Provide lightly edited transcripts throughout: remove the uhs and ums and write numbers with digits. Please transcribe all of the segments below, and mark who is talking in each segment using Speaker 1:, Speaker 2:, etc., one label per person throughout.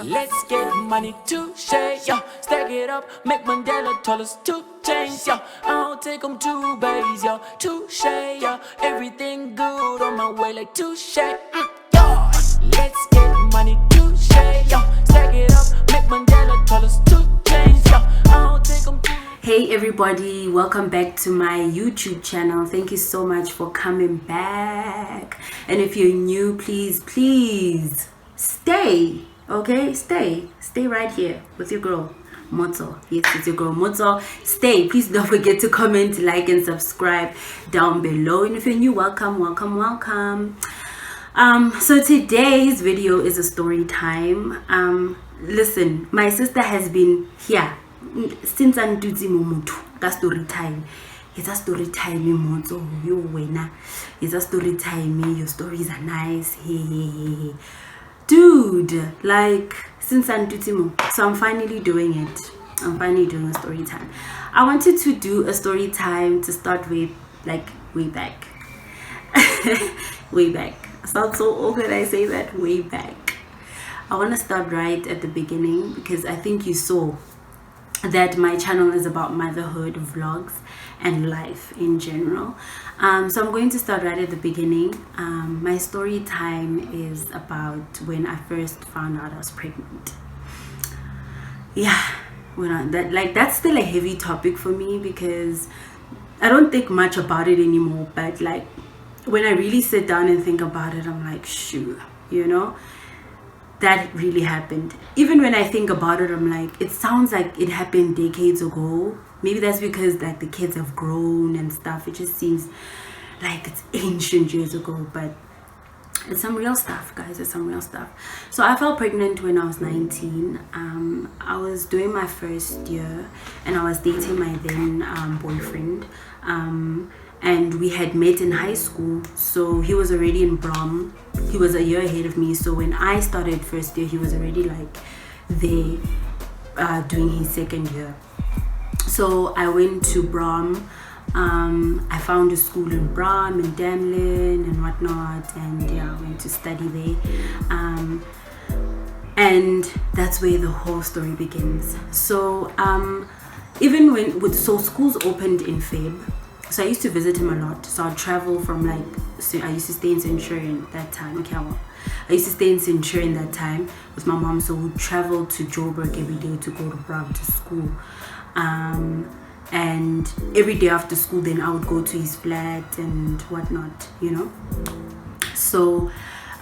Speaker 1: Let's get money to share, yeah. Stack it up, make Mandela tell us to change, yeah. I'll take them to base, yeah. To share, yeah. Everything good on my way, like to share, yeah. Let's get money to share, yeah. Stack it up, make Mandela tell us to change, yeah. I'll take them to.
Speaker 2: Hey everybody, welcome back to my YouTube channel. Thank you so much for coming back. And if you're new, please stay. Okay, stay right here with your girl Moto. Yes, it's your girl Moto. Stay. Please don't forget to comment, like, and subscribe down below. And if you're new, welcome. So today's video is a story time. Listen, my sister has been here since I'm doing that story time. It's a story time, Moto. You winner. It's a story time. Your stories are nice. Hey. Dude, like since I'm doing, so I'm finally doing it. I'm finally doing a story time. I wanted to do a story time to start with, like way back. Way back. Sounds so old when I say that. Way back. I want to start right at the beginning because I think you saw that my channel is about motherhood, vlogs, and life in general. So I'm going to start right at the beginning. My story time is about when I first found out I was pregnant. Yeah, that's still a heavy topic for me because I don't think much about it anymore. But like when I really sit down and think about it, I'm like, shoot, that really happened. Even when I think about it, I'm like, it sounds like it happened decades ago. Maybe that's because like the kids have grown and stuff. It just seems like it's ancient years ago, but it's some real stuff, guys. It's some real stuff. So I fell pregnant when I was 19. I was doing my first year and I was dating my then boyfriend. And we had met in high school, so he was already in Brom. He was a year ahead of me, so when I started first year, he was already like there doing his second year. So I went to Brom. I found a school in Brom and Damlin and whatnot, and yeah, I went to study there. And that's where the whole story begins. So even when schools opened in Feb. So I used to visit him a lot. So I'd travel from I used to stay in Centurion that time. Okay, I used to stay in Centurion that time with my mom. So we'd travel to Joburg every day to go to Bram to school. And every day after school, then I would go to his flat and whatnot, So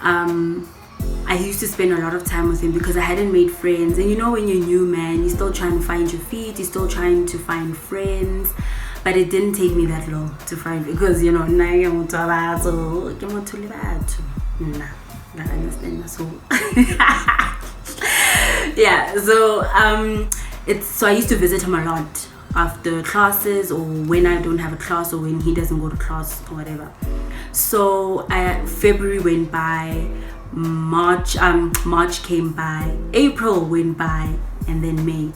Speaker 2: I used to spend a lot of time with him because I hadn't made friends. And when you're new, man, you're still trying to find your feet. You're still trying to find friends. But it didn't take me that long to find because I understand so yeah, so I used to visit him a lot after classes or when I don't have a class or when he doesn't go to class or whatever. So February went by, March came by, April went by, and then May.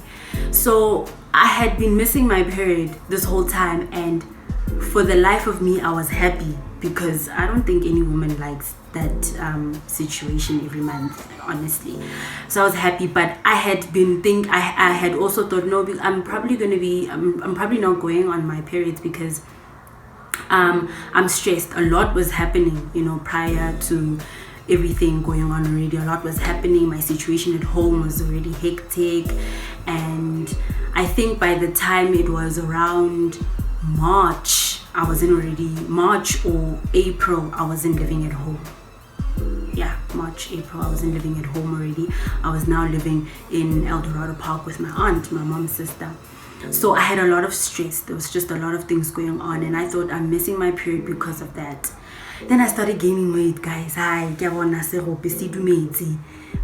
Speaker 2: So I had been missing my period this whole time, and for the life of me I was happy because I don't think any woman likes that situation every month, honestly. So I was happy, but I had also thought, no, I'm probably not going on my periods because I'm stressed. A lot was happening prior to everything going on already. A lot was happening. My situation at home was already hectic, and I think by the time it was around March or April, I wasn't living at home. Yeah, March, April, I wasn't living at home already. I was now living in El Dorado Park with my aunt, my mom's sister. So I had a lot of stress. There was just a lot of things going on, and I thought I'm missing my period because of that. Then I started gaining weight, guys. And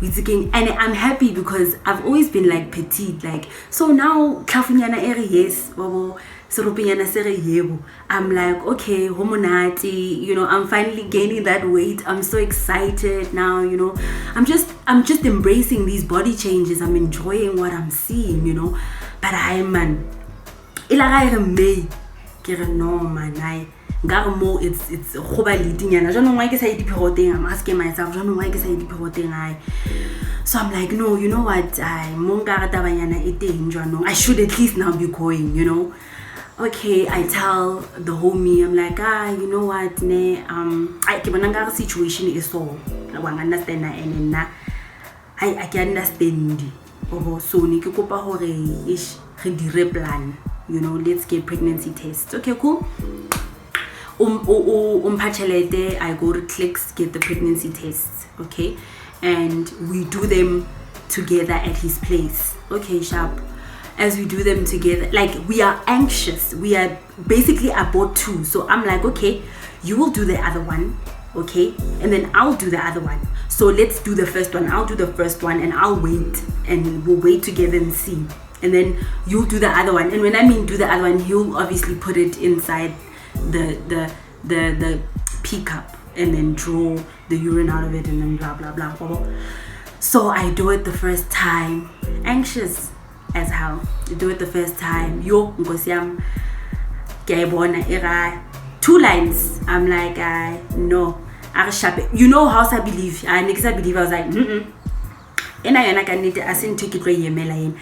Speaker 2: I'm happy because I've always been like petite, like, so now I'm like, okay, homonati, I'm finally gaining that weight. I'm so excited now, I'm just embracing these body changes. I'm enjoying what I'm seeing, but no man, nkare mo it's go ba leading yana jwanong why ke sa diphego teng. I'm asking myself jwanong why ke sa diphego teng ai. So I'm like, no, you know what, mo nkare tabanyana e teng jwanong, I should at least now be going, you know. Okay, I tell the homie, I'm like, you know what, ne, I ke bona nkare situation is so wa understand and na I can understand. So ne ke kopa hore ish re dire plan, you know, let's get pregnancy tests. Okay, cool. Pachelete, I go to Clicks, get the pregnancy tests, okay, and we do them together at his place. Okay, sharp. As we do them together, like we are anxious. We are basically I bought two, so I'm like, okay, you will do the other one, okay, and then I'll do the other one. So let's do the first one. I'll do the first one, and I'll wait, and we'll wait together and see. And then you'll do the other one. And when I mean do the other one, he'll obviously put it inside the pee cup and then draw the urine out of it and then blah blah blah blah blah. So I do it the first time, anxious as hell. I do it the first time. Yo ngosiam kayibona era 2 lines. I'm like no. You know how I believe. I was like ena yona ka nnete a se ntho ke tlo yemela ena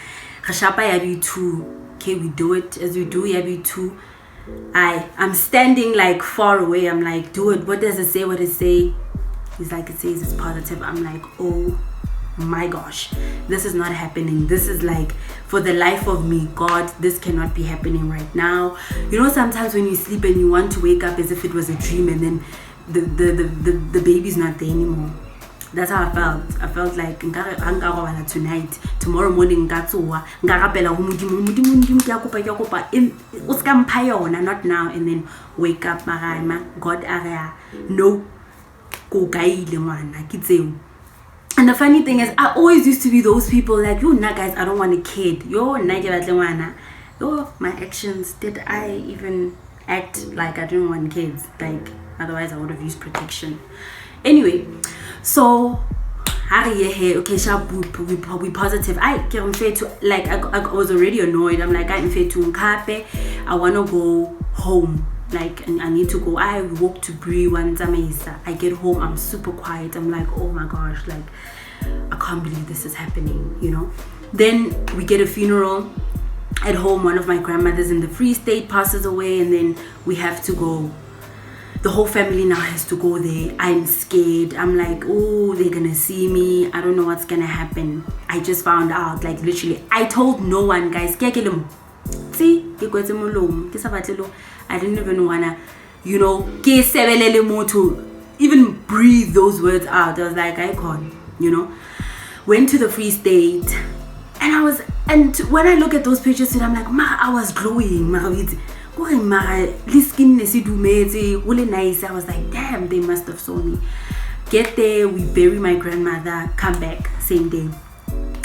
Speaker 2: ga shapa ya be 2. Okay, we do it as we do ya be 2. I'm standing like far away. I'm like, do it. What does it say? What does it say? He's like, it says it's positive. I'm like, oh my gosh, this is not happening. This is like, for the life of me, God, this cannot be happening right now. You know, sometimes when you sleep and you want to wake up as if it was a dream, and then the baby's not there anymore. That's how I felt. I felt like tonight, tomorrow morning, not now, and then wake up, God area, no, and the funny thing is, I always used to be those people like, yo, nah, guys, I don't want a kid. Yo, my actions, did I even act like I didn't want kids? Like, otherwise I would have used protection. Anyway, so okay, sharp, we positive. I can't fair to, like, I was already annoyed. I'm like, I'm fair to Nkape. I want to go home. Like, and I need to go. I walk to Brie one time. I get home, I'm super quiet. I'm like, oh my gosh, like, I can't believe this is happening, you know. Then we get a funeral at home. One of my grandmothers in the Free State passes away, and then we have to go. The whole family now has to go there. I'm scared. I'm like, oh, they're gonna see me. I don't know what's gonna happen. I just found out, like, literally, I told no one, guys. See, I didn't even wanna, you know, even breathe those words out. I was like, I can't, you know. Went to the Free State, and when I look at those pictures, I'm like, I was glowing. Really nice. I was like, damn, they must have saw me. Get there, we bury my grandmother, come back, same day.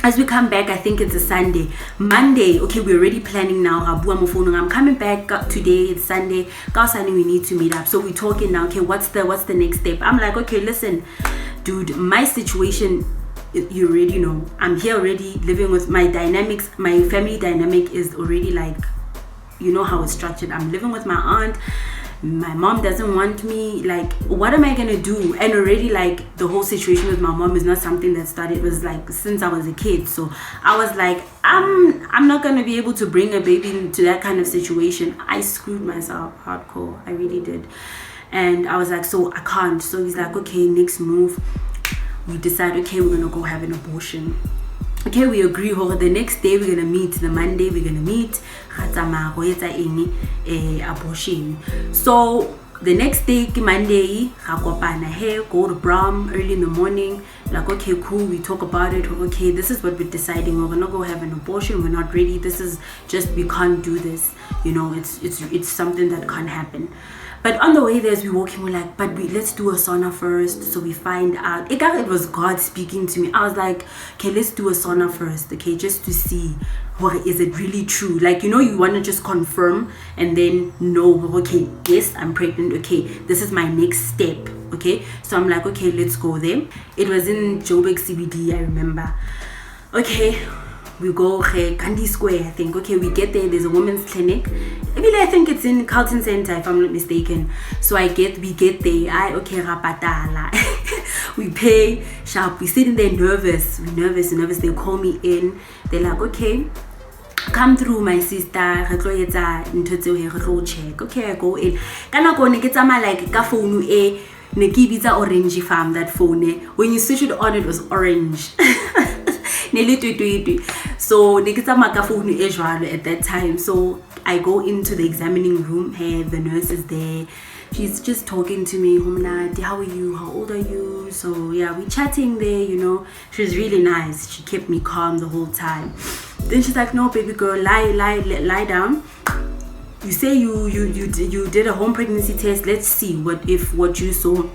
Speaker 2: As we come back, I think it's a Sunday. Monday, okay, we're already planning now. I'm coming back today, it's Sunday. Sunday, we need to meet up. So we're talking now, okay, what's the next step? I'm like, okay, listen, dude, my situation, you already know. I'm here already living with my dynamics. My family dynamic is already like, you know how it's structured. I'm living with my aunt. My mom doesn't want me. Like, what am I gonna do? And already, like, the whole situation with my mom is not something that started. It was like since I was a kid. So I was like, I'm not gonna be able to bring a baby into that kind of situation. I screwed myself hardcore. I really did. And I was like, so I can't. So he's like, okay, next move. We decide, okay, we're gonna go have an abortion. Okay, we agree. The next day we're gonna meet. The Monday we're gonna meet. Abortion. So the next day, Monday, go to Bram early in the morning. Like, okay, cool. We talk about it. Okay, this is what we're deciding. We're gonna go have an abortion. We're not ready. This is just, we can't do this. You know, it's something that can't happen. But on the way there, as we're walking, we're like, let's do a sauna first. So we find out. It was God speaking to me. I was like, okay, let's do a sauna first, okay, just to see, is it really true? Like, you know, you want to just confirm and then know, okay, yes, I'm pregnant. Okay, this is my next step. Okay, so I'm like, okay, let's go there. It was in Joburg CBD, I remember. Okay, we go Gandhi Square, I think. Okay, we get there, there's a women's clinic. I think it's in Carlton Center, if I'm not mistaken. So we get there, okay, rapatala. We pay sharp, we sitting there nervous. They call me in, they're like, okay, come through, my sister. Check. Okay, I go in. Kana go ne ke tsama like ka phone e ne ke bitsa orange farm, that phone. When you switch it on, it was orange. So ne ke tsama ka phone e jwalo at that time. So I go into the examining room. Hey, the nurse is there. She's just talking to me. How are you? How old are you? So yeah, we chatting there, you know. She was really nice. She kept me calm the whole time. Then she's like, no, baby girl, lie down. You say you did a home pregnancy test. Let's see what you saw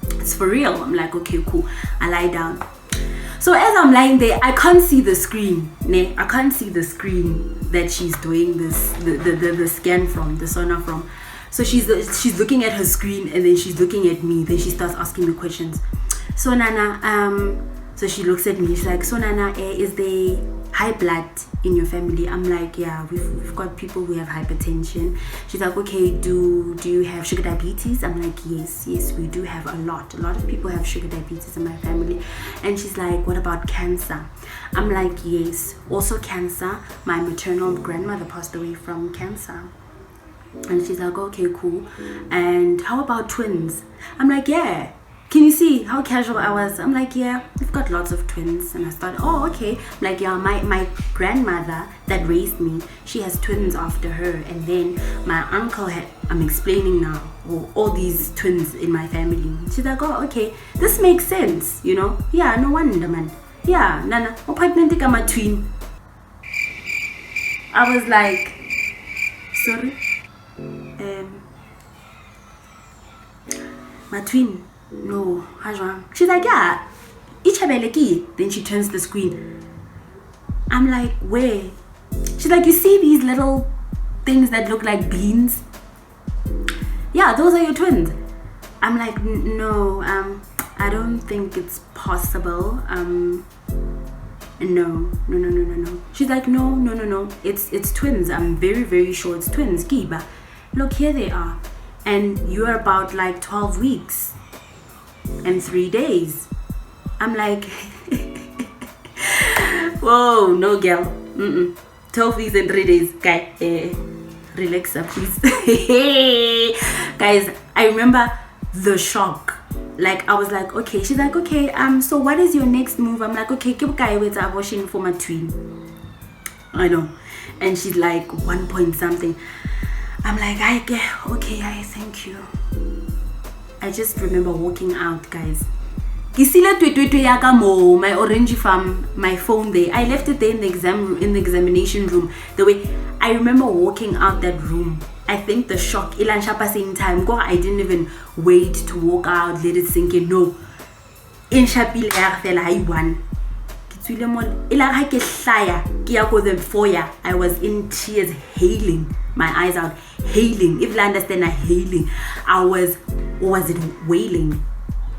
Speaker 2: it's for real. I'm like, okay, cool. I lie down. So as I'm lying there, I can't see the screen. I can't see the screen that she's doing this the scan from, the sonar from. So she's looking at her screen, and then she's looking at me. Then she starts asking me questions. So Nana, so she looks at me. She's like, so Nana, is there high blood in your family? I'm like, yeah, we've got people who have hypertension. She's like, okay, do you have sugar diabetes? I'm like, yes, we do have a lot of people have sugar diabetes in my family. And she's like, what about cancer? I'm like, yes, also cancer. My maternal grandmother passed away from cancer. And she's like, okay, cool. And how about twins? I'm like, yeah. Can you see how casual I was? I'm like, yeah, we've got lots of twins. And I started, oh, okay. I'm like, yeah, my grandmother that raised me, she has twins after her. And then my uncle I'm explaining now, all these twins in my family. She's like, oh, okay, this makes sense, you know? Yeah, no wonder, man. Yeah, Nana, I'm pregnant, I'm a twin. I was like, sorry? My twin. No, Hajwan. She's like, yeah, then she turns the screen. I'm like, where? She's like, you see these little things that look like beans? Yeah, those are your twins. I'm like, no, I don't think it's possible. No. She's like, no. It's twins. I'm very, very sure it's twins. Kiba, look, here they are. And you're about like 12 weeks and 3 days. I'm like, whoa, no girl. 12 weeks and 3 days. Guy, relax up, please. Guys, I remember the shock. Like, I was like, okay. She's like, okay, so what is your next move? I'm like, okay, keep guy with abortion for my twin. I know. And she's like, 1 point something. I'm like, okay, I thank you. I just remember walking out, guys. My orange farm, my phone there. I left it there in the examination room. The way I remember walking out that room. I think the shock, same time. I didn't even wait to walk out, let it sink in. No. In Shapil I won. I was in tears, hailing my eyes out, hailing. If you understand, hailing. Was it wailing?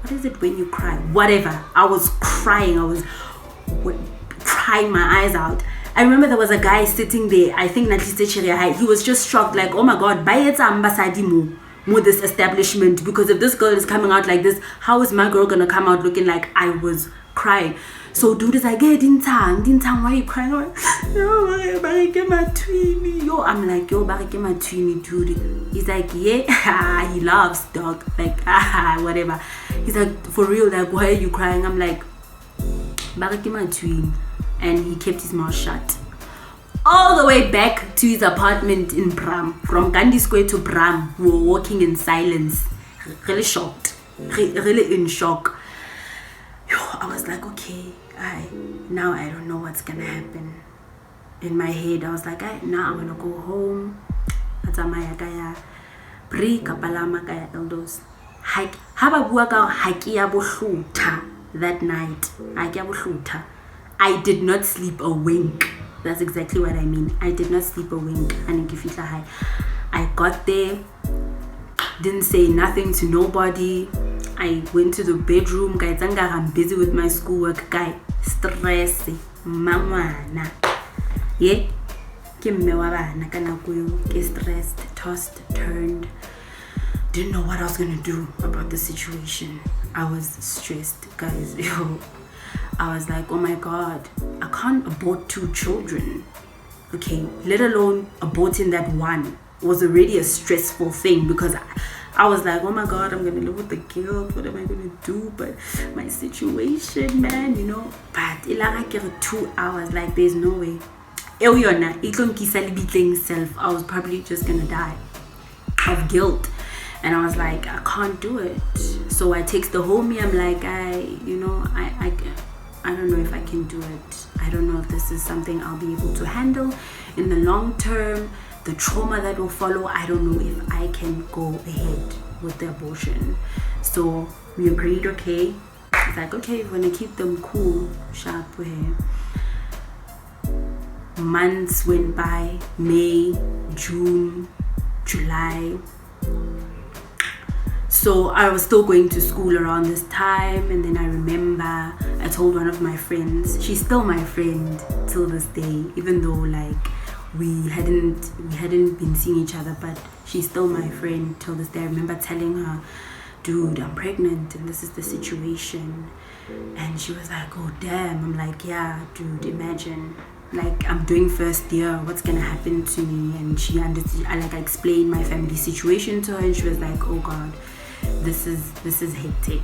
Speaker 2: What is it when you cry? Whatever. I was crying. I was crying my eyes out. I remember there was a guy sitting there. I think he was just shocked, like, oh my God, this establishment, because if this girl is coming out like this, how is my girl gonna come out looking like I was crying? So dude is like, hey, Dintang, why are you crying? I'm like, yo, my tweeny, dude. He's like, yeah, he loves dog, like, whatever. He's like, for real, like, why are you crying? I'm like, my tween. And he kept his mouth shut. All the way back to his apartment in Bram. From Gandhi Square to Bram, we were walking in silence. Really shocked. Really in shock. I was like, okay, now I don't know what's gonna happen. In my head, I was like, now I'm gonna go home. That night. I did not sleep a wink. That's exactly what I mean. I did not sleep a wink. I got there, didn't say nothing to nobody. I went to the bedroom. I'm busy with my schoolwork. Stress. mangwana. Yeah, ke mme wa bana ka nako eo, ke stressed, tossed, turned. Didn't know what I was gonna do about the situation. I was stressed, guys. Yo, I was like, oh my god, I can't abort 2 children. Okay, let alone aborting that one was already a stressful thing, because I was like, oh my god, I'm gonna live with the guilt. What am I gonna do? But my situation, man, you know. But I give it 2 hours. Like, there's no way. I was probably just gonna die of guilt. And I was like, I can't do it. So I text the homie. I'm like, I don't know if I can do it. I don't know if this is something I'll be able to handle in the long term. The trauma that will follow, I don't know if I can go ahead with the abortion. So we agreed, okay. It's like, okay, we're gonna keep them cool, sharp here. Months went by, May, June, July. So I was still going to school around this time, and then I remember I told one of my friends, she's still my friend till this day, even though like we hadn't been seeing each other, but she's still my friend till this day. I remember telling her, dude, I'm pregnant and this is the situation. And she was like, oh damn. I'm like, yeah, dude, imagine, like, I'm doing first year, what's gonna happen to me? And she understood. I explained my family situation to her, and she was like, oh god, this is hectic.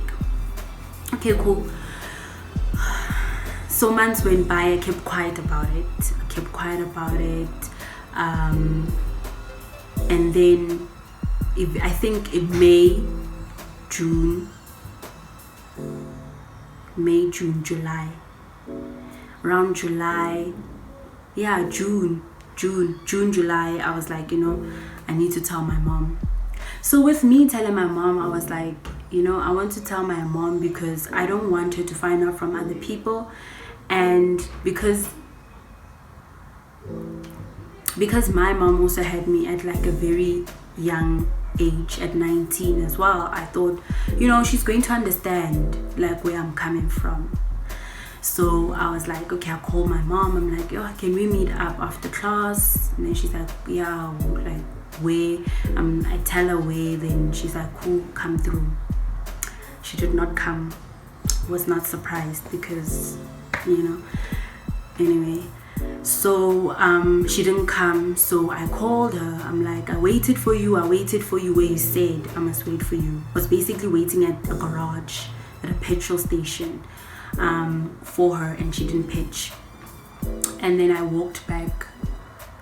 Speaker 2: Okay, cool. So months went by. I kept quiet about it. And then I think in May, June, July. Around July, yeah, June, July, I was like, I need to tell my mom. So with me telling my mom, I was like, I want to tell my mom because I don't want her to find out from other people, and because my mom also had me at like a very young age, at 19 as well. I thought, she's going to understand like where I'm coming from. So I was like, okay, I'll call my mom. I'm like, can we meet up after class? And then she's like, yeah, like where? I tell her where. Then she's like, cool, come through. She did not come. Was not surprised because, anyway. So she didn't come. So I called her. I'm like, I waited for you where you said I must wait for you. I was basically waiting at a garage, at a petrol station, for her, and she didn't pitch. And then I walked back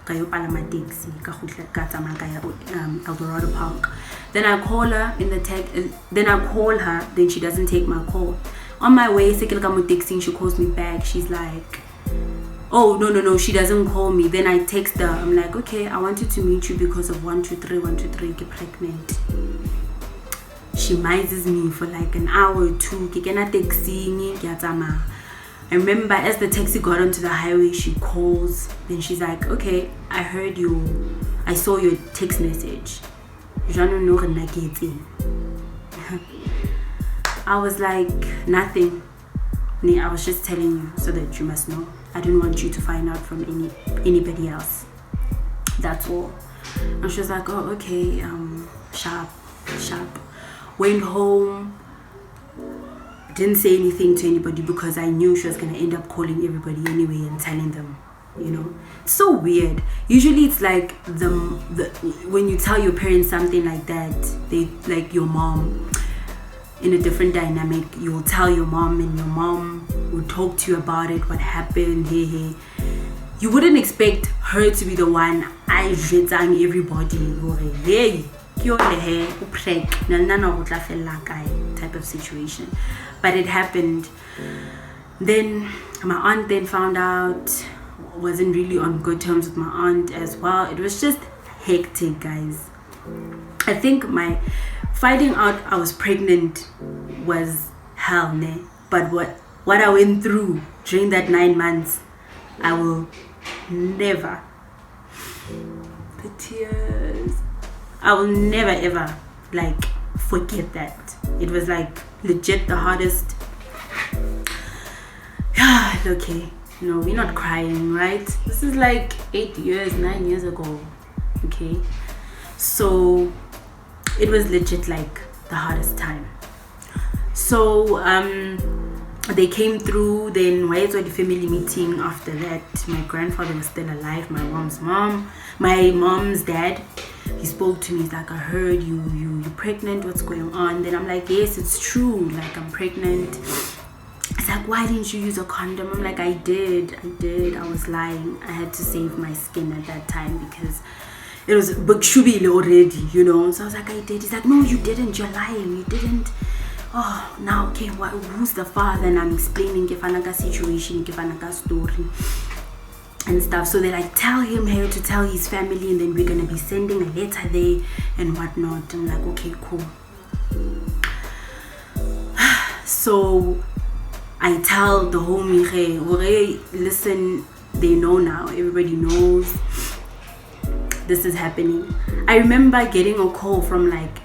Speaker 2: taxi, Eldorado Park. Then I call her in the then she doesn't take my call. On my way, she calls me back. She's like, oh, no, she doesn't call me. Then I text her. I'm like, okay, I wanted to meet you because of 123, get pregnant. She mises me for like an hour or two. I remember as the taxi got onto the highway, she calls. Then she's like, okay, I saw your text message. I was like, nothing. I was just telling you so that you must know. I didn't want you to find out from anybody else. That's all. And she was like, oh, okay, sharp. Went home. Didn't say anything to anybody because I knew she was going to end up calling everybody anyway and telling them, It's so weird. Usually it's like the when you tell your parents something like that, they like your mom, in a different dynamic, you will tell your mom and your mom will talk to you about it, what happened, hey. You wouldn't expect her to be the one telling everybody, hey, type of situation. But it happened. Then my aunt then found out. Wasn't really on good terms with my aunt as well. It was just hectic, guys. I think my finding out I was pregnant was hell, ne? But what I went through during that 9 months, I will never, the tears, I will never ever like forget that. It was like legit the hardest. Okay, No, we're not crying, right? This is like 9 years ago. Okay, so it was legit like the hardest time. So they came through. Then why is the family meeting? After that, my grandfather was still alive. My mom's dad, he spoke to me. He's like, I heard you're pregnant. What's going on? Then I'm like, yes, it's true. Like, I'm pregnant. He's like, why didn't you use a condom? I'm like, I did. I was lying. I had to save my skin at that time because it was bukshubile already, you know. So I was like, I did. He's like, no, you didn't. You're lying. You didn't. Oh, now, okay, who's the father? And I'm explaining Kefanaka situation, Kefanaka story and stuff. So they like, tell him here to tell his family, and then we're going to be sending a letter there and whatnot. I'm like, okay, cool. So I tell the homie, hey, listen, they know now. Everybody knows this is happening. I remember getting a call from like,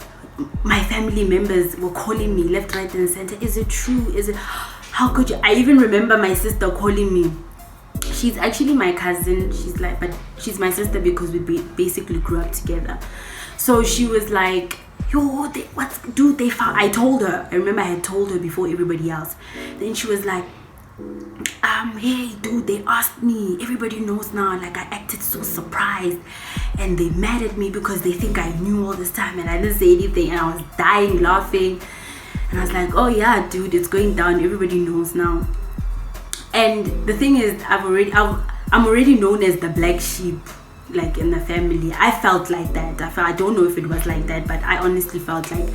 Speaker 2: my family members were calling me left, right, and center. Is it true? Is it? How could you? I even remember my sister calling me. She's actually my cousin. She's like, but she's my sister because we basically grew up together. So she was like, yo, they found. I told her. I remember I had told her before everybody else. Then she was like, hey dude, they asked me. Everybody knows now. Like, I acted so surprised, and they mad at me because they think I knew all this time, and I didn't say anything, and I was dying laughing. And I was like, oh yeah, dude, it's going down. Everybody knows now. And the thing is, I'm already known as the black sheep, like in the family. I felt like that. I don't know if it was like that, but I honestly felt like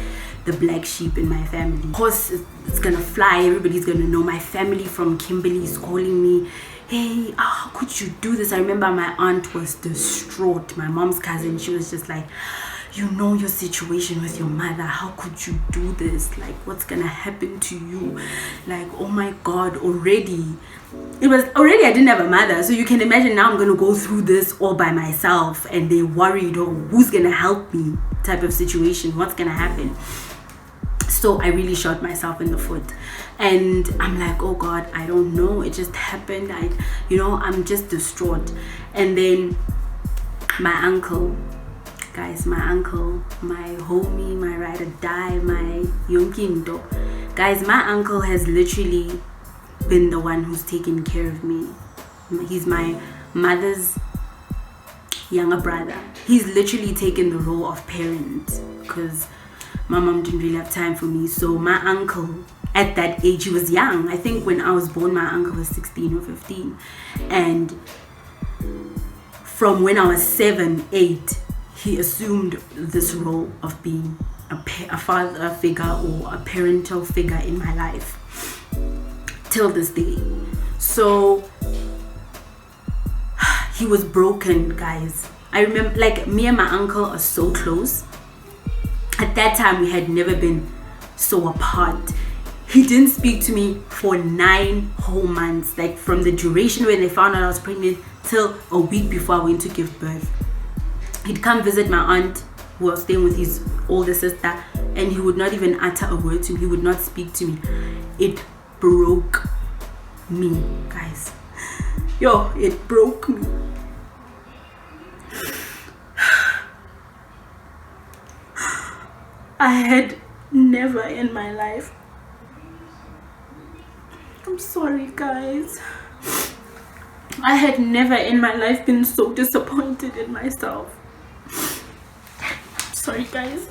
Speaker 2: the black sheep in my family. Of course, it's gonna fly. Everybody's gonna know. My family from Kimberley is calling me, hey, how could you do this? I remember my aunt was distraught. My mom's cousin, she was just like, you know your situation with your mother. How could you do this? Like, what's gonna happen to you? Like, oh my God, already I didn't have a mother. So you can imagine now I'm gonna go through this all by myself, and they're worried, oh, who's gonna help me type of situation. What's gonna happen? So I really shot myself in the foot, and I'm like, oh God, I don't know. It just happened. I'm just distraught. And then my uncle, guys, my homie, my ride or die, my yonkindo, guys, my uncle has literally been the one who's taken care of me. He's my mother's younger brother. He's literally taken the role of parent because my mom didn't really have time for me. So my uncle, at that age, he was young. I think when I was born, my uncle was 16 or 15. And from when I was 7, 8, he assumed this role of being a father figure or a parental figure in my life till this day. So he was broken, guys. I remember, like, me and my uncle are so close. At that time, we had never been so apart. He didn't speak to me for 9 whole months, like from the duration when they found out I was pregnant till a week before I went to give birth. He'd come visit my aunt who was staying with his older sister, and he would not even utter a word to me. He would not speak to me. It broke me, guys. Yo, it broke me. I had never in my life, I'm sorry guys, I had never in my life been so disappointed in myself. Sorry guys.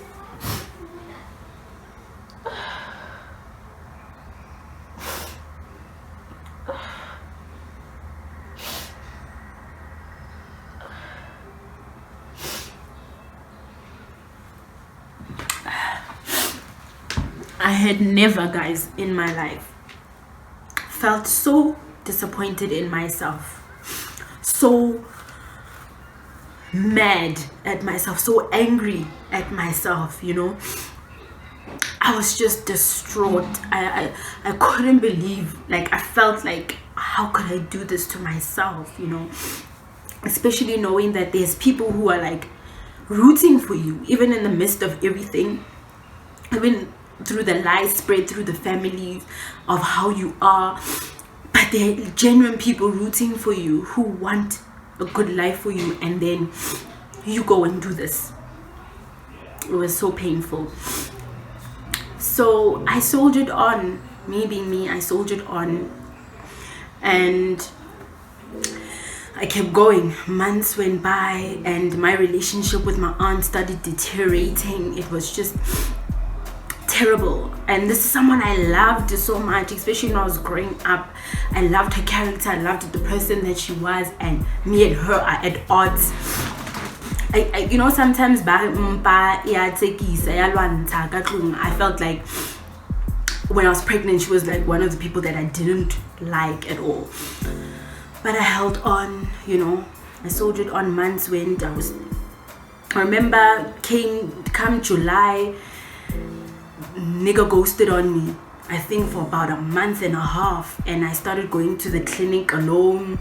Speaker 2: I had never, guys, in my life felt so disappointed in myself, so mad at myself, so angry at myself, you know. I was just distraught. I couldn't believe, like, I felt like, how could I do this to myself, you know, especially knowing that there's people who are like rooting for you even in the midst of everything, even through the lies spread through the family of how you are. but they're genuine people rooting for you who want a good life for you, and then you go and do this. It was so painful. So I soldiered on. Me being me, I soldiered on, and I kept going. Months went by, and my relationship with my aunt started deteriorating. It was just terrible. And this is someone I loved so much, especially when I was growing up. I loved her character, I loved the person that she was, and me and her are at odds. I you know, sometimes I felt like when I was pregnant, she was like one of the people that I didn't like at all. But I held on, you know. I soldiered on. Months went. I remember come July, nigga ghosted on me, I think for about a month and a half, and I started going to the clinic alone.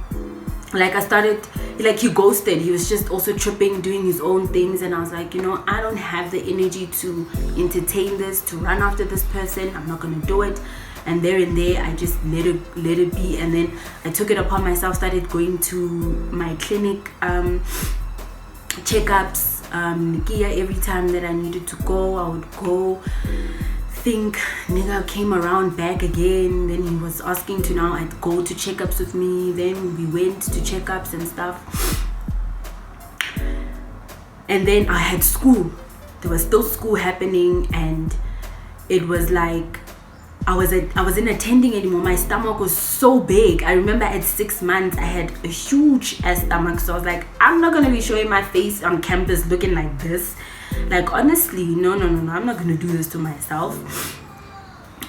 Speaker 2: He ghosted. He was just also tripping, doing his own things, and I was like, you know, I don't have the energy to entertain this, to run after this person. I'm not gonna do it. And there and there, I just let it be. And then I took it upon myself, started going to my clinic checkups. Every time that I needed to go, I would go. Think nigga came around back again. Then he was asking to now I'd go to checkups with me. Then we went to checkups and stuff. And then I had school. There was still school happening, and it was like I wasn't attending anymore. My stomach was so big. I remember at 6 months I had a huge ass stomach, so I was like, I'm not gonna be showing my face on campus looking like this. Like, honestly, no, I'm not gonna do this to myself.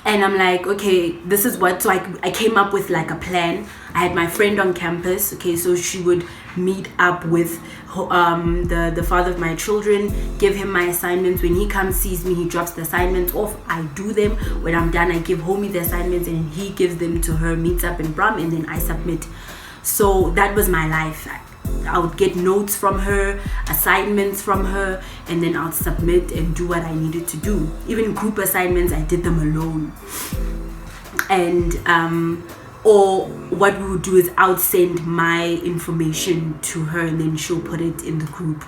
Speaker 2: And I'm like, okay, this is what. So I came up with like a plan. I had my friend on campus, okay, so she would meet up with the father of my children, give him my assignments. When he comes, sees me, he drops the assignments off. I do them. When I'm done, I give homie the assignments, and he gives them to her, meets up in Bram, and then I submit. So that was my life. I would get notes from her, assignments from her, and then I'll submit and do what I needed to do. Even group assignments, I did them alone. And or what we would do is I would send my information to her, and then she'll put it in the group.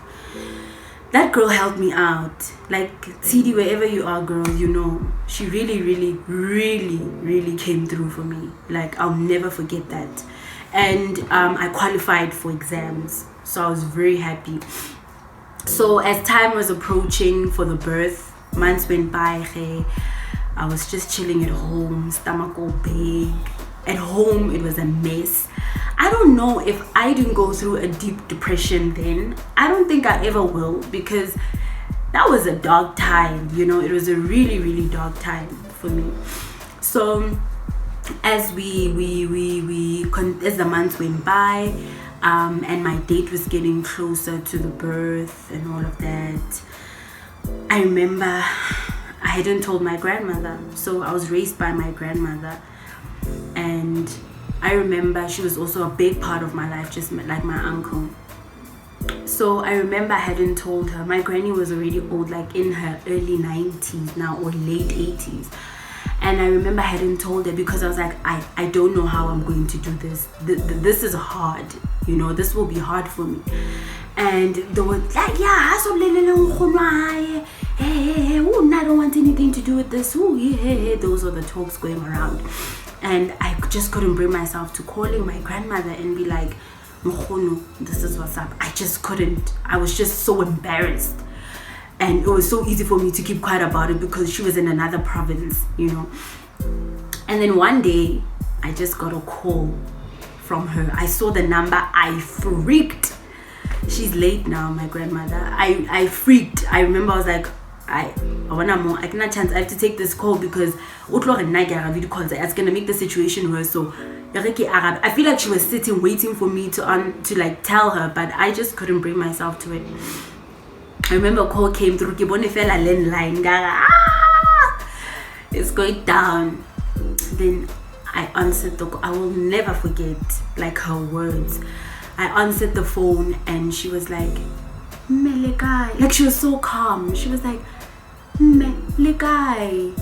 Speaker 2: That girl helped me out. Like, TD, wherever you are, girl, you know, she really, really, really, really came through for me. Like, I'll never forget that. And I qualified for exams, so I was very happy. So as time was approaching for the birth, months went by. I was just chilling at home, stomach all big. At home, it was a mess. I don't know if I didn't go through a deep depression then. I don't think I ever will, because that was a dark time, you know. It was a really, really dark time for me. So as as the months went by, and my date was getting closer to the birth and all of that, I remember I hadn't told my grandmother. So I was raised by my grandmother, and I remember she was also a big part of my life, just like my uncle. So I remember I hadn't told her. My granny was already old, like in her early 90s now, or late 80s. And I remember I hadn't told her because I was like, I don't know how I'm going to do this. This is hard, you know, this will be hard for me. And they were like, yeah, I don't want anything to do with this. Those were the talks going around. And I just couldn't bring myself to calling my grandmother and be like, this is what's up. I just couldn't. I was just so embarrassed. And it was so easy for me to keep quiet about it because she was in another province, you know. And then one day, I just got a call from her. I saw the number. I freaked. She's late now, my grandmother. I freaked. I remember I was like, I cannot chance. I have to take this call because it's gonna make the situation worse. So I feel like she was sitting waiting for me to like tell her, but I just couldn't bring myself to it. I remember a call came through. It's going down. Then I answered the call. I will never forget like her words. I answered the phone and she was like, Melekai. Like, she was so calm. She was like, Melekai.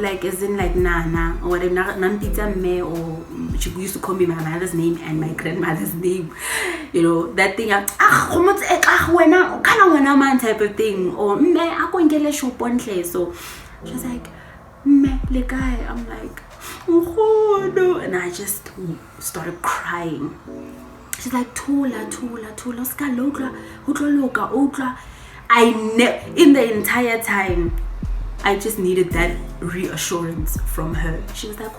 Speaker 2: Like, as in like nana or whatever, nampita me or she used to call me my mother's name and my grandmother's name, you know, that thing, type of thing, or so she was like, I'm like, oh no, and I just started crying. She's like, Tula, in the entire time, I just needed that reassurance from her. She was like,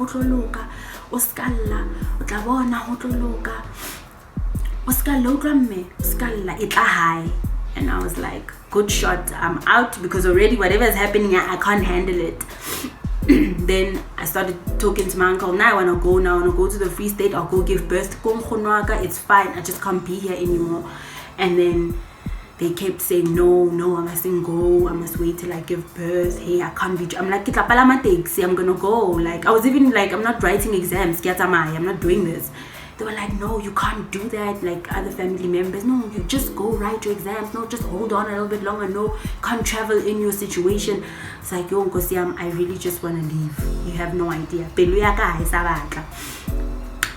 Speaker 2: Oskala, it's a high. And I was like, good shot, I'm out, because already whatever is happening, I can't handle it. Then I started talking to my uncle. Now I want to go to the Free State. I'll go give birth to Komkhonwaga. It's fine, I just can't be here anymore. And then they kept saying, no, I mustn't go, I must wait till I give birth. Hey, I can't be. I'm like, I'm gonna go. Like, I was even like, I'm not writing exams, I'm not doing this. They were like, no, you can't do that. Like other family members, no, you just go write your exams. No, just hold on a little bit longer. No, you can't travel in your situation. It's like, yo, Nkosiyam, I really just want to leave. You have no idea.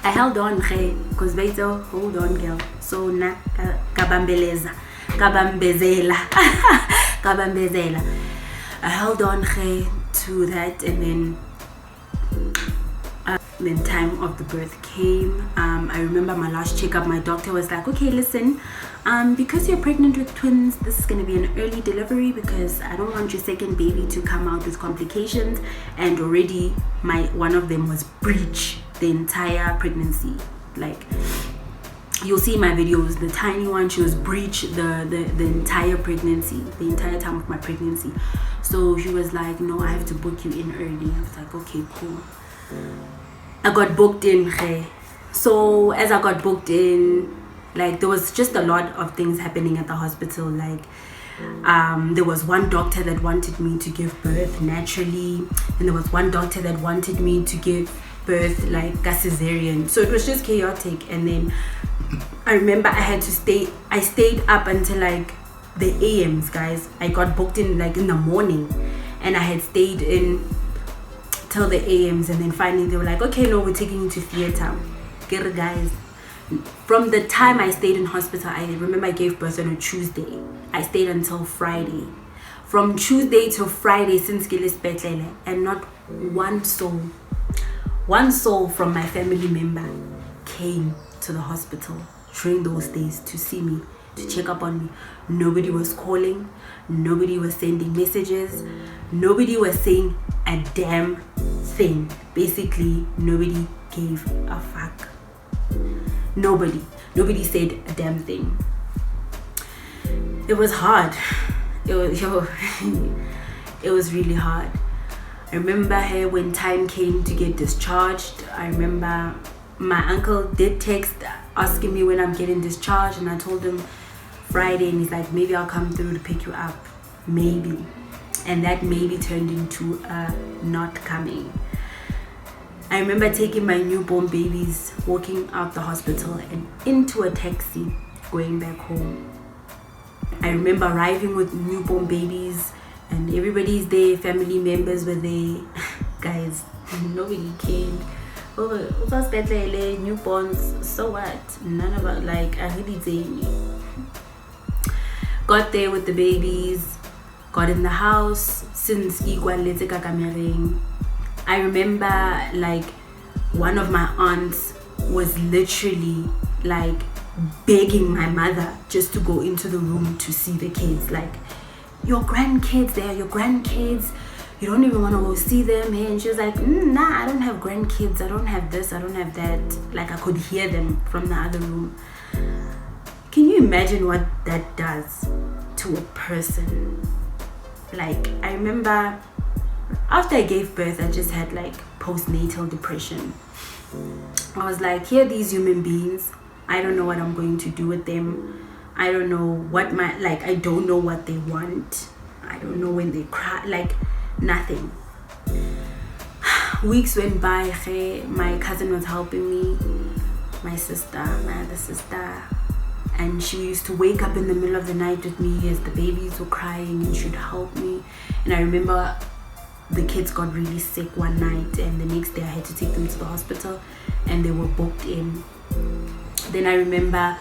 Speaker 2: I held on, because Beto, hold on, girl. So na kabambezela. I held on to that, and then time of the birth came. I remember my last checkup, my doctor was like, okay, listen, because you're pregnant with twins, this is going to be an early delivery, because I don't want your second baby to come out with complications. And already one of them was breech the entire pregnancy. Like, you'll see my videos, the tiny one, she was breech the entire pregnancy, the entire time of my pregnancy. So she was like, no, I have to book you in early. I was like, okay, cool. I got booked in. So as I got booked in, like, there was just a lot of things happening at the hospital. Like, there was one doctor that wanted me to give birth naturally, and there was one doctor that wanted me to give birth like a cesarean. So it was just chaotic. And then I remember I stayed up until like the AMs, guys. I got booked in like in the morning, and I had stayed in till the AMs, and then finally they were like, okay, no, we're taking you to theater. Guys, from the time I stayed in hospital, I remember I gave birth on a Tuesday. I stayed until Friday. From Tuesday to Friday, since Gilis Betlele, and not one soul from my family member came to the hospital during those days to see me, to check up on me. Nobody was calling, nobody was sending messages, nobody was saying a damn thing. Basically, nobody gave a fuck. Nobody said a damn thing. It was hard. It was really hard. I remember when time came to get discharged, I remember my uncle did text asking me when I'm getting discharged, and I told him Friday, and he's like, maybe I'll come through to pick you up, maybe. And that maybe turned into not coming. I remember taking my newborn babies, walking out the hospital and into a taxi going back home. I remember arriving with newborn babies, and everybody's there, family members were there. Guys, nobody came. Newborns, so what? None of it. Like, I really did. Got there with the babies, got in the house. Since I remember, like, one of my aunts was literally like begging my mother just to go into the room to see the kids. Like, your grandkids, they are your grandkids, you don't even want to go see them. And she was like, nah, I don't have grandkids, I don't have this, I don't have that. Like, I could hear them from the other room. Can you imagine what that does to a person? Like, I remember after I gave birth, I just had like postnatal depression. I was like, here are these human beings, I don't know what I'm going to do with them. I don't know what I don't know what they want. I don't know when they cry, like nothing. Weeks went by. My cousin was helping me, my other sister, and she used to wake up in the middle of the night with me as the babies were crying, and she'd help me. And I remember the kids got really sick one night, and the next day I had to take them to the hospital. and they were booked in. Then I remember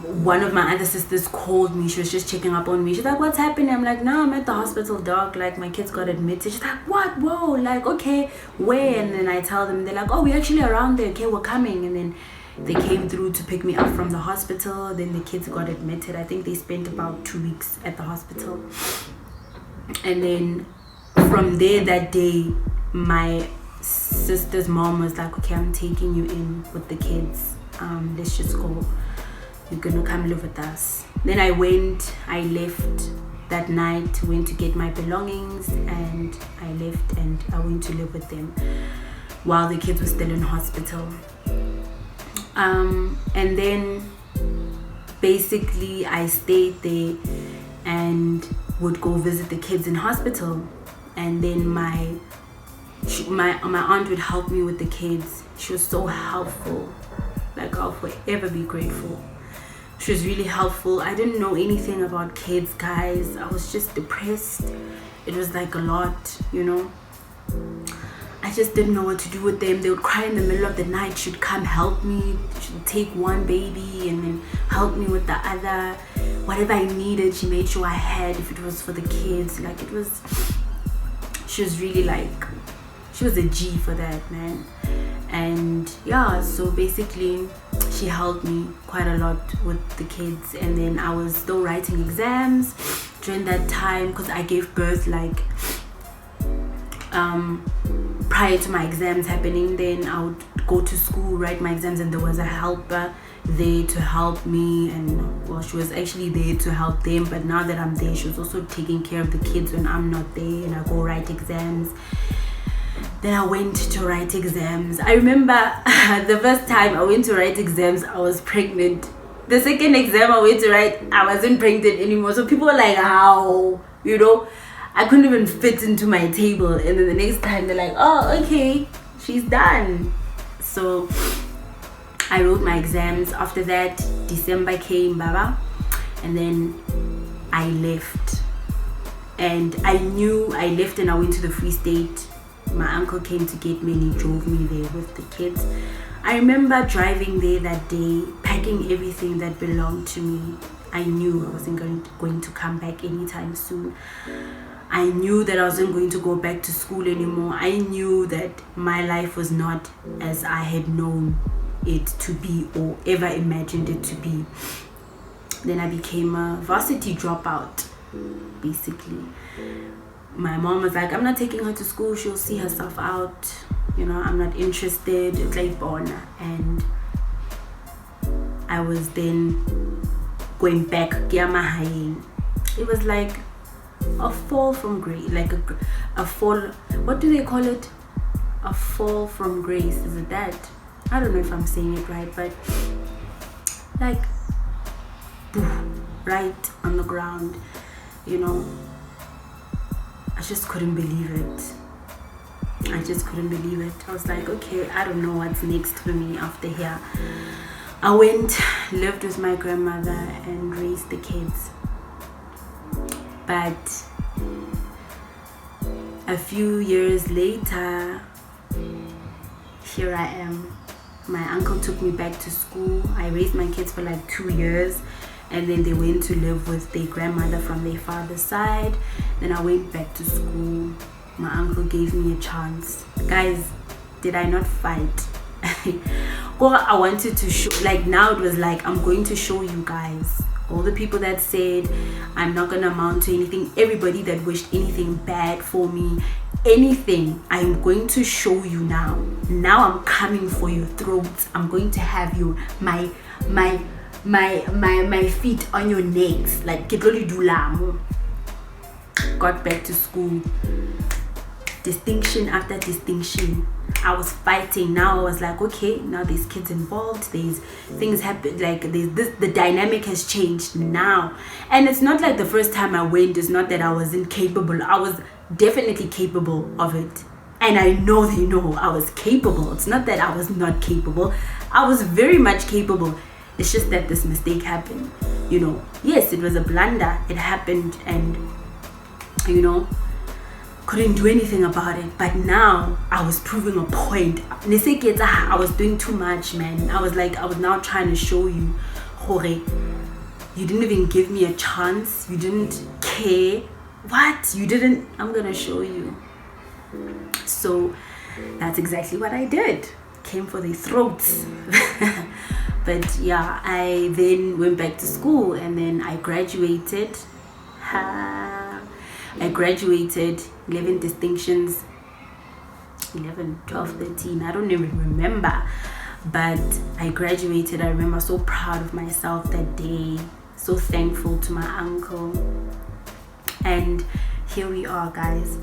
Speaker 2: one of my other sisters called me. She was just checking up on me. She's like, what's happening? I'm like, no, I'm at the hospital, dog. Like, my kids got admitted. She's like, what? Whoa, like, okay, where? And then I tell them, they're like, oh, we're actually around there. Okay, we're coming. And then they came through to pick me up from the hospital. Then the kids got admitted. I think they spent about 2 weeks at the hospital. And then from there that day, my sister's mom was like, okay, I'm taking you in with the kids. Let's just go. You're gonna come live with us. Then I left that night, went to get my belongings, and I left and I went to live with them while the kids were still in hospital. And then basically I stayed there and would go visit the kids in hospital. And then my aunt would help me with the kids. She was so helpful. Like, I'll forever be grateful. She was really helpful. I didn't know anything about kids, guys. I was just depressed. It was like a lot, you know. I just didn't know what to do with them. They would cry in the middle of the night. She'd come help me. She'd take one baby and then help me with the other. Whatever I needed, she made sure I had, if it was for the kids. Like, it was... She was really like... She was a G for that, man. And yeah, so basically she helped me quite a lot with the kids. And then I was still writing exams during that time, because I gave birth like prior to my exams happening. Then I would go to school, write my exams, and there was a helper there to help me. And well, she was actually there to help them, but now that I'm there, she was also taking care of the kids when I'm not there, and I go write exams. Then I went to write exams. I remember the first time I went to write exams, I was pregnant. The second exam I went to write, I wasn't pregnant anymore. So people were like, how? You know, I couldn't even fit into my table. And then the next time they're like, oh, okay, she's done. So I wrote my exams. After that, December came, Baba. And then I left. And I knew I left and I went to the Free State. My uncle came to get me and he drove me there with the kids. I remember driving there that day, packing everything that belonged to me. I knew I wasn't going to come back anytime soon. I knew that I wasn't going to go back to school anymore. I knew that my life was not as I had known it to be or ever imagined it to be. Then I became a varsity dropout, basically. My mom was like, I'm not taking her to school, she'll see herself out, you know, I'm not interested. It's like born. And I was then going back. It was like a fall from grace, like a fall, what do they call it? A fall from grace, is it that? I don't know if I'm saying it right, but like right on the ground, you know. I just couldn't believe it. I just couldn't believe it. I was like, okay, I don't know what's next for me after here. I went, lived with my grandmother and raised the kids. But a few years later, here I am. My uncle took me back to school. I raised my kids for like 2 years. And then they went to live with their grandmother from their father's side. Then I went back to school. My uncle gave me a chance. Guys, did I not fight? Well, I wanted to show, like now it was like, I'm going to show you guys. All the people that said I'm not going to amount to anything, everybody that wished anything bad for me, anything, I'm going to show you now. Now I'm coming for your throats. I'm going to have you, my feet on your necks, like got back to school, distinction after distinction. I was fighting. Now I was like, okay, now there's kids involved, there's things happen, like there's this, the dynamic has changed now. And it's not like the first time I went, it's not that I wasn't capable. I was definitely capable of it, and I know they know I was capable. It's not that I was not capable. I was very much capable. It's just that this mistake happened, you know. Yes, it was a blunder. It happened, and you know, couldn't do anything about it. But now I was proving a point. I was doing too much, man. I was now trying to show you, Hore, you didn't even give me a chance. You didn't care. What? You didn't? I'm gonna show you. So that's exactly what I did. Came for the throats. But yeah, I then went back to school and then I graduated. I graduated, 11 distinctions, 11, 12, 13, I don't even remember. But I graduated. I remember so proud of myself that day, so thankful to my uncle. And here we are, guys.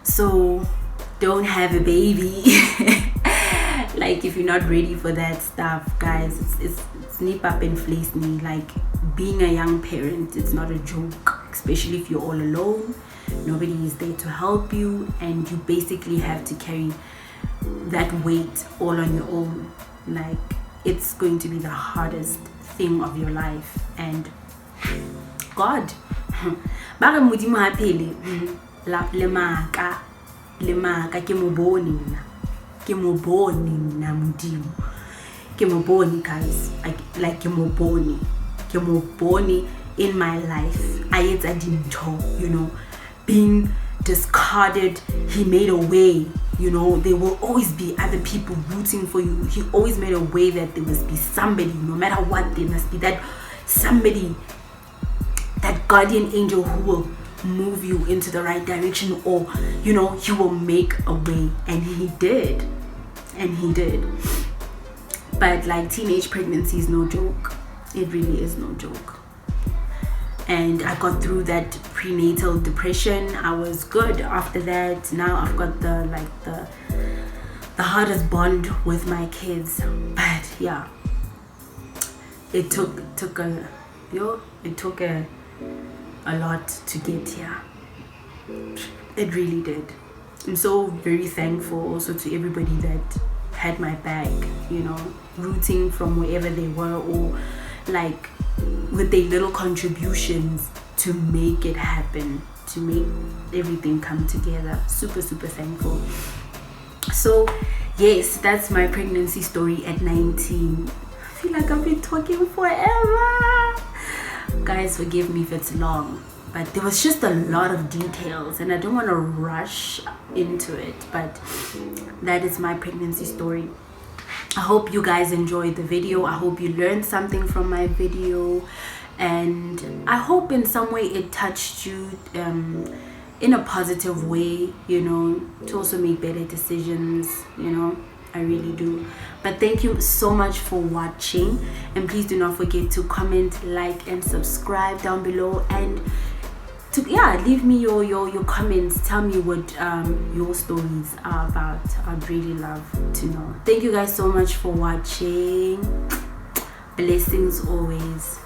Speaker 2: So don't have a baby. Like, if you're not ready for that stuff, guys, it's nip up and fleece me. Like, being a young parent, it's not a joke, especially if you're all alone. Nobody is there to help you, and you basically have to carry that weight all on your own. Like, it's going to be the hardest thing of your life. And God, baga modimo ha pele le maka ke mo bone na modimo, ke mo bone, guys. Like ke mo bone in my life. I etsa dintho, you know, being discarded, he made a way. You know, there will always be other people rooting for you. He always made a way that there must be somebody, no matter what, there must be that somebody, that guardian angel who will move you into the right direction, or, you know, he will make a way. And he did. But like, teenage pregnancy is no joke. It really is no joke. And I got through that prenatal depression. I was good after that. Now I've got the hardest bond with my kids. But yeah, it took a lot to get here. It really did. I'm so very thankful also to everybody that had my back, you know, rooting from wherever they were, or like with their little contributions to make it happen, to make everything come together. Super thankful. So yes, that's my pregnancy story at 19. I feel like I've been talking forever. Guys, forgive me if it's long, but there was just a lot of details and I don't want to rush into it. But that is my pregnancy story. I hope you guys enjoyed the video. I hope you learned something from my video, and I hope in some way it touched you in a positive way, you know, to also make better decisions, you know. I really do. But thank you so much for watching, and please do not forget to comment, like, and subscribe down below, and to leave me your comments. Tell me what your stories are about. I'd really love to know. Thank you guys so much for watching. Blessings always.